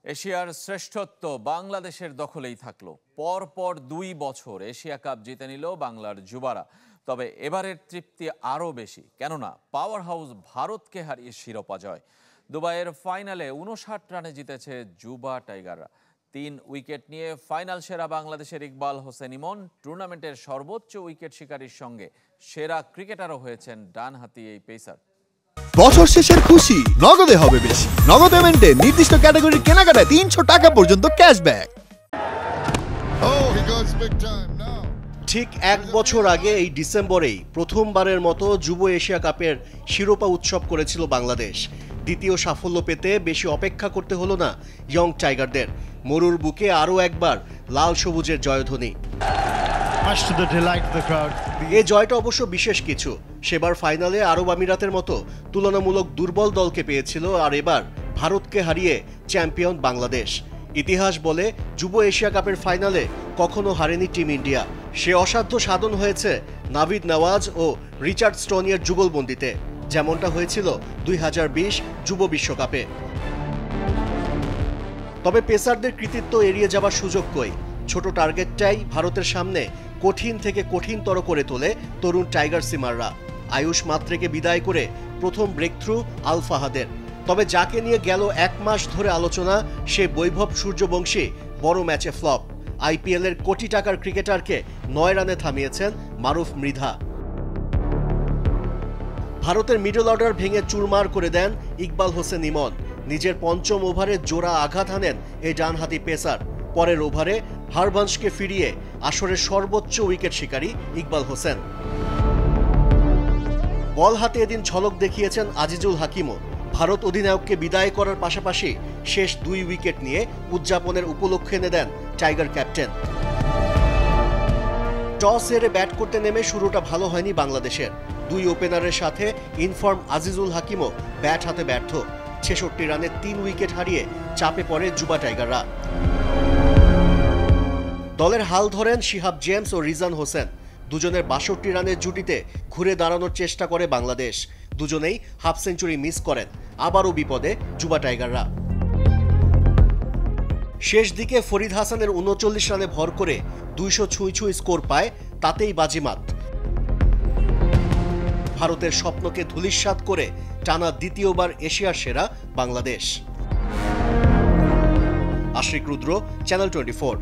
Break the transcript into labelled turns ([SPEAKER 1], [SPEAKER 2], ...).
[SPEAKER 1] এশিয়ার শ্রেষ্ঠত্ব বাংলাদেশের দখলেই থাকলো। পরপর 2 বছর এশিয়া কাপ জিতে নিল বাংলার যুবারা। তবে এবারের তৃপ্তি আরও বেশি, কেননা পাওয়ার হাউস ভারতকে হারিয়ে শিরোপা জয়। দুবাইয়ের ফাইনালে 59 রানে জিতেছে যুবা টাইগাররা। 3 উইকেট নিয়ে ফাইনাল সেরা বাংলাদেশের ইকবাল হোসেন ইমন টুর্নামেন্টের সর্বোচ্চ উইকেট শিকারীর সঙ্গে সেরা ক্রিকেটারও হয়েছেন ডানহাতি এই পেসার।
[SPEAKER 2] বছর শেষের খুশি নগদে হবে বেশি। নগদ পেমেন্টে নির্দিষ্ট ক্যাটাগরির কেনাকাটায় 300 টাকা পর্যন্ত ক্যাশব্যাক।
[SPEAKER 3] ঠিক 1 বছর আগে এই ডিসেম্বরেই প্রথমবারের মতো যুব এশিয়া কাপের শিরোপা উৎসব করেছিল বাংলাদেশ। দ্বিতীয় সাফল্য পেতে বেশি অপেক্ষা করতে হলো না ইয়ং টাইগারদের। মরুর বুকে আরও একবার লাল সবুজের জয়ধ্বনি। এই জয়টা অবশ্য বিশেষ কিছু। সেবার ফাইনালে আরব আমিরাতের মতো তুলনামূলক দুর্বল দলকে পেয়েছিল, আর এবার ভারতকে হারিয়ে চ্যাম্পিয়ন বাংলাদেশ। ইতিহাস বলে যুব এশিয়া কাপের ফাইনালে কখনো হারেনি টিম ইন্ডিয়া। সে অসাধ্য সাধন হয়েছে নাভিদ নওয়াজ ও রিচার্ড স্টোনিয়ার যুগলবন্দিতে, যেমনটা হয়েছিল 2020 যুব বিশ্বকাপে। তবে পেসারদের কৃতিত্ব এড়িয়ে যাবার সুযোগ কই। ছোট টার্গেটটাই ভারতের সামনে কঠিন থেকে কঠিনতর করে তোলে তরুণ টাইগার সিমাররা। আয়ুষ মাত্রেকে বিদায় করে প্রথম ব্রেক থ্রু আল ফাহাদের। তবে যাকে নিয়ে গেল 1 মাস ধরে আলোচনা, সে বৈভব সূর্যবংশী বড় ম্যাচে ফ্লপ। আইপিএল এর কোটি টাকার ক্রিকেটারকে 9 রানে থামিয়েছেন মারুফ মৃধা। ভারতের মিডল অর্ডার ভেঙে চুরমার করে দেন ইকবাল হোসেন ইমন। নিজের 5ম ওভারে জোড়া আঘাত হানেন এই ডানহাতি পেসার। পরের ওভারে হারভান্সকে ফিরিয়ে আসরের সর্বোচ্চ উইকেট শিকারী ইকবাল হোসেন। বল হাতে এদিন ঝলক দেখিয়েছেন আজিজুল হাকিমও। ভারত অধিনায়ককে বিদায় করার পাশাপাশি শেষ 2 উইকেট নিয়ে উদযাপনের উপলক্ষ এনে দেন টাইগার ক্যাপ্টেন। টস হেরে ব্যাট করতে নেমে শুরুটা ভালো হয়নি বাংলাদেশের। 2 ওপেনারের সাথে ইনফর্ম আজিজুল হাকিমও ব্যাট হাতে ব্যর্থ। 66 রানে 3 উইকেট হারিয়ে চাপে পড়ে যুবা টাইগাররা। দলের হাল ধরেন শিহাব জেমস ও রিজান হোসেন। দুজনের 62 রানের জুটিতে ঘুরে দাঁড়ানোর চেষ্টা করে বাংলাদেশ। দুজনেই হাফ সেঞ্চুরি মিস করেন। আবারও বিপদে যুবা টাইগাররা। শেষ দিকে ফরিদ হাসানের 39 রানে ভর করে 200 ছুঁই স্কোর পায়, তাতেই বাজিমাত। ভারতের স্বপ্নকে ধূলিসাৎ করে টানা দ্বিতীয়বার এশিয়ার সেরা বাংলাদেশ। আশিক রুদ্র, চ্যানেল 24।